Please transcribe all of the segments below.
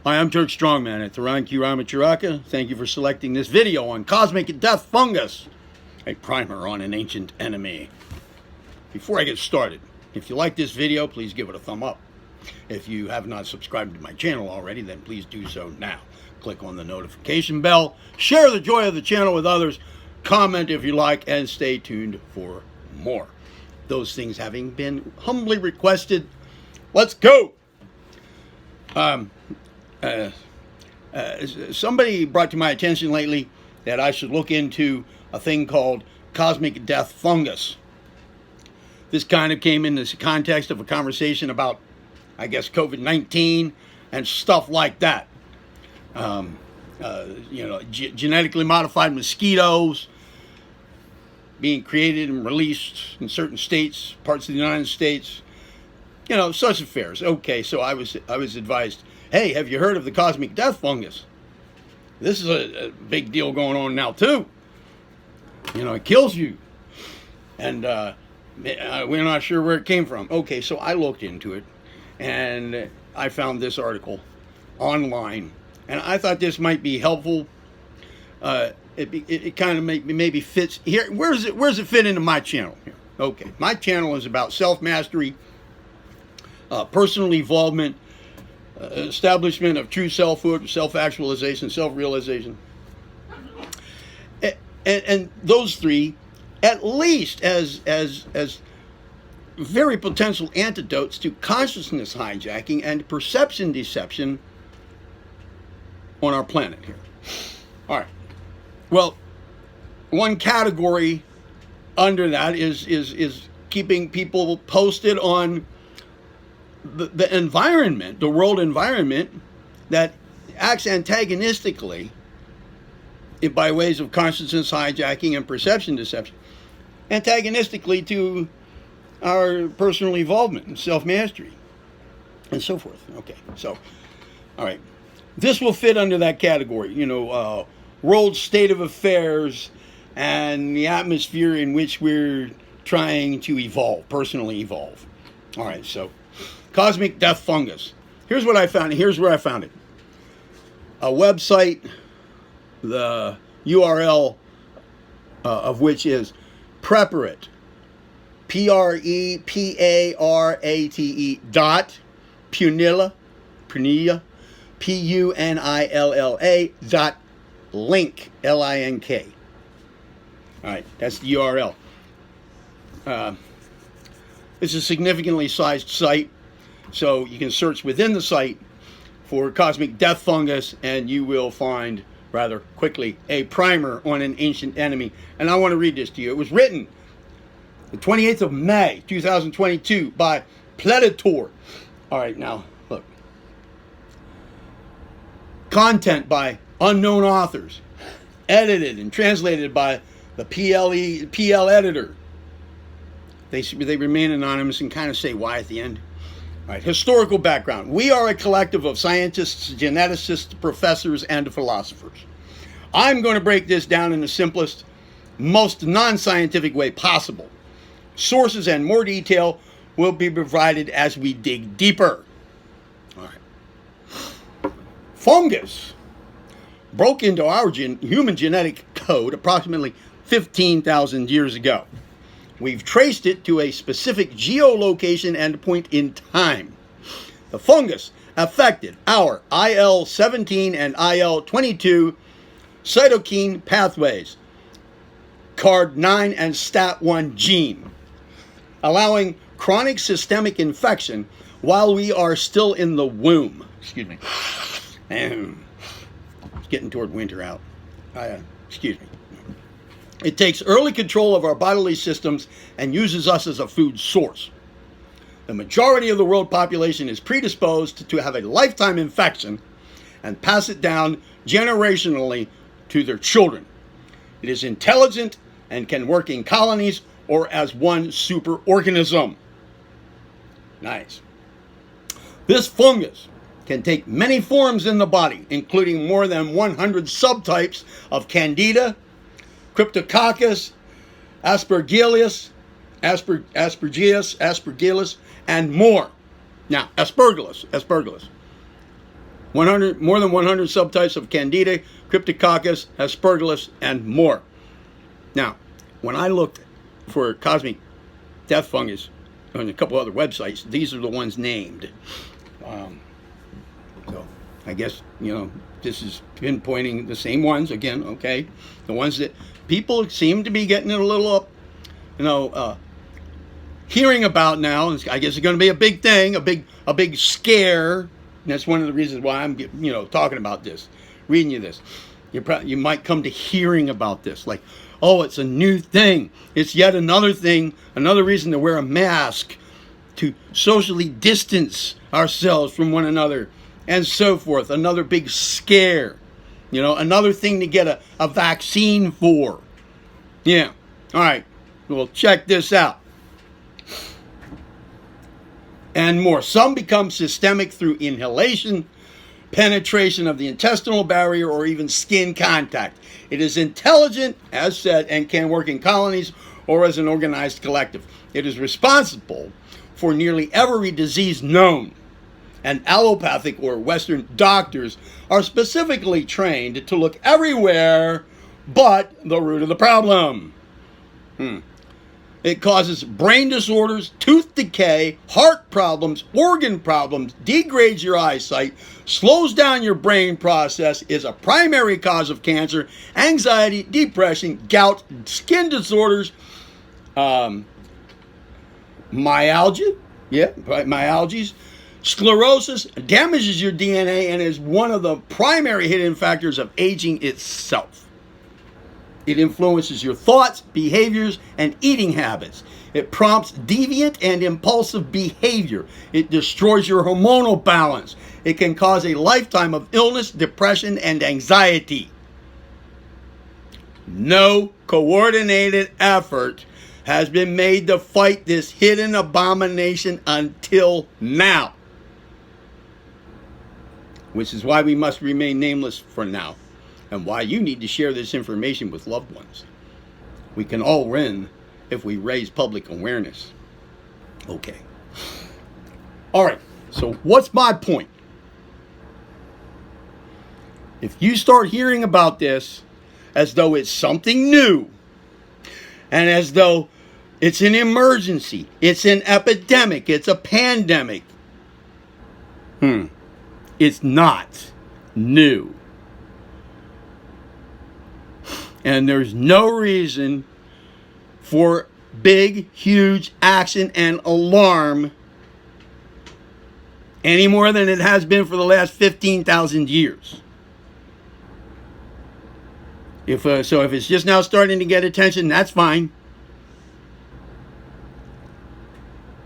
Hi, I'm Turk Strongman at Taranki Ramacharaka. Thank you for selecting this video on Cosmic Death Fungus, a primer on an ancient enemy. Before I get started, if you like this video, please give it a thumb up. If you have not subscribed to my channel already, then please do so now. Click on the notification bell, share the joy of the channel with others, comment if you like, and stay tuned for more. Those things having been humbly requested, let's go! Somebody brought to my attention lately that I should look into a thing called cosmic death fungus. This kind of came in the context of a conversation about, I guess, COVID-19 and stuff like that. Genetically modified mosquitoes being created and released in certain states, parts of the United States. Such affairs. Okay, so I was advised, hey, have you heard of the cosmic death fungus? This is a big deal going on now too. It kills you. And we're not sure where it came from. Okay, so I looked into it, and I found this article online, and I thought this might be helpful. It kind of maybe fits here. Where does it fit into my channel here? Okay, my channel is about self-mastery, personal evolvement, establishment of true selfhood, self-actualization, self-realization, and those three, at least as very potential antidotes to consciousness hijacking and perception deception on our planet here. All right. Well, one category under that is keeping people posted on the environment, the world environment that acts antagonistically by ways of consciousness hijacking and perception deception, antagonistically to our personal evolvement and self-mastery and so forth. Okay, so, all right. This will fit under that category, world state of affairs and the atmosphere in which we're trying to evolve, personally evolve. All right, so cosmic death fungus. Here's what I found. Here's where I found it. A website, the URL of which is Preparate, Preparate Punilla, Punilla.link, LINK. All right, that's the URL. It's a significantly sized site, so you can search within the site for cosmic death fungus, and you will find rather quickly a primer on an ancient enemy. And I want to read this to you. It was written the 28th of May, 2022 by Predator. All right, now look. Content by unknown authors, edited and translated by the PL editor. They remain anonymous and kind of say why at the end. All right, historical background. We are a collective of scientists, geneticists, professors, and philosophers. I'm going to break this down in the simplest, most non-scientific way possible. Sources and more detail will be provided as we dig deeper. All right. Fungus broke into our human genetic code approximately 15,000 years ago. We've traced it to a specific geolocation and point in time. The fungus affected our IL-17 and IL-22 cytokine pathways, CARD9 and STAT1 gene, allowing chronic systemic infection while we are still in the womb. Excuse me. It's getting toward winter out. Excuse me. It takes early control of our bodily systems and uses us as a food source. The majority of the world population is predisposed to have a lifetime infection and pass it down generationally to their children. It is intelligent and can work in colonies or as one superorganism. Nice. This fungus can take many forms in the body, including more than 100 subtypes of Candida, Cryptococcus, Aspergillus, and more. Now, Aspergillus. more than 100 subtypes of Candida, Cryptococcus, Aspergillus, and more. Now, when I looked for cosmic death fungus on a couple other websites, these are the ones named. So I guess, this is pinpointing the same ones again, okay? The ones that people seem to be getting a little up, hearing about now. I guess it's going to be a big thing, a big scare. And that's one of the reasons why I'm, talking about this, reading you this. You might come to hearing about this, like, oh, it's a new thing. It's yet another thing, another reason to wear a mask, to socially distance ourselves from one another, and so forth. Another big scare. Another thing to get a vaccine for. Yeah. All right. Well, check this out. And more. Some become systemic through inhalation, penetration of the intestinal barrier, or even skin contact. It is intelligent, as said, and can work in colonies or as an organized collective. It is responsible for nearly every disease known. And allopathic or Western doctors are specifically trained to look everywhere but the root of the problem. It causes brain disorders, tooth decay, heart problems, organ problems, degrades your eyesight, slows down your brain process, is a primary cause of cancer, anxiety, depression, gout, skin disorders, myalgias, sclerosis, damages your DNA, and is one of the primary hidden factors of aging itself. It influences your thoughts, behaviors, and eating habits. It prompts deviant and impulsive behavior. It destroys your hormonal balance. It can cause a lifetime of illness, depression, and anxiety. No coordinated effort has been made to fight this hidden abomination until now. Which is why we must remain nameless for now, and why you need to share this information with loved ones. We can all win if we raise public awareness. Okay. All right, so what's my point? If you start hearing about this as though it's something new, and as though it's an emergency, it's an epidemic, it's a pandemic, it's not new. And there's no reason for big, huge action and alarm any more than it has been for the last 15,000 years. If it's just now starting to get attention, that's fine.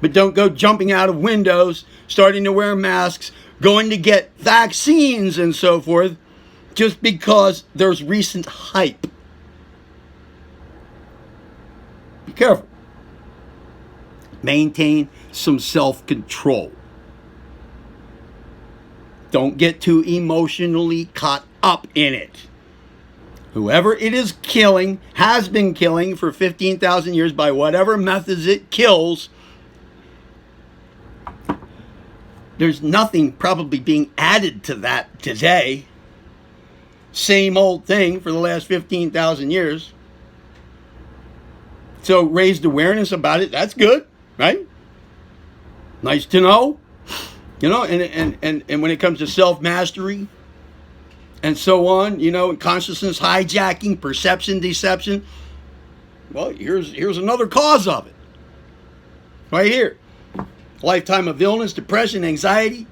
But don't go jumping out of windows, starting to wear masks, going to get vaccines and so forth, just because there's recent hype. Be careful. Maintain some self-control. Don't get too emotionally caught up in it. Whoever it is killing, has been killing for 15,000 years by whatever methods it kills, there's nothing probably being added to that today. Same old thing for the last 15,000 years. So raised awareness about it, that's good, right? Nice to know. And when it comes to self-mastery and so on, consciousness hijacking, perception deception, well, here's another cause of it. Right here. Lifetime of illness, depression, anxiety,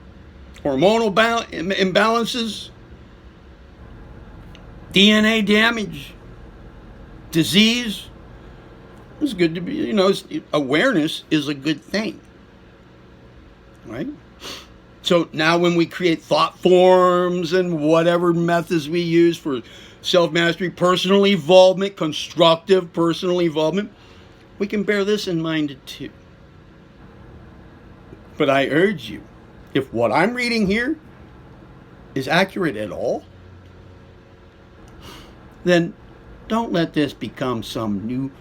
hormonal imbalances, DNA damage, disease. It's good to be, awareness is a good thing. Right? So now when we create thought forms and whatever methods we use for self-mastery, personal evolvement, constructive personal evolvement, we can bear this in mind too. But I urge you, if what I'm reading here is accurate at all, then don't let this become some new,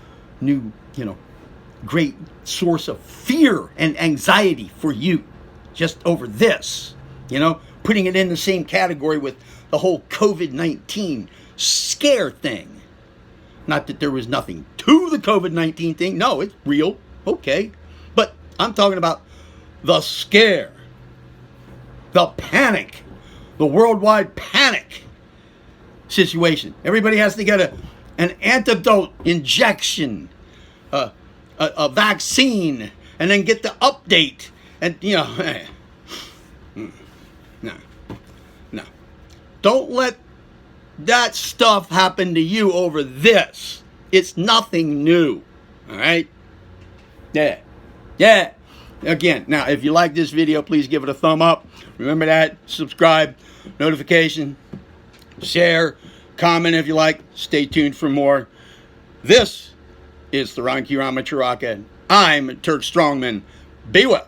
great source of fear and anxiety for you just over this. putting it in the same category with the whole COVID-19 scare thing. Not that there was nothing to the COVID-19 thing. No, it's real. Okay. But I'm talking about the scare, the panic, the worldwide panic situation. Everybody has to get an antidote injection, a vaccine, and then get the update. And, no. Don't let that stuff happen to you over this. It's nothing new. All right? Yeah. Again, now, if you like this video, please give it a thumb up. Remember that. Subscribe, notification, share, comment if you like. Stay tuned for more. This is the Ron Kirama Chiraka. I'm Turk Strongman. Be well.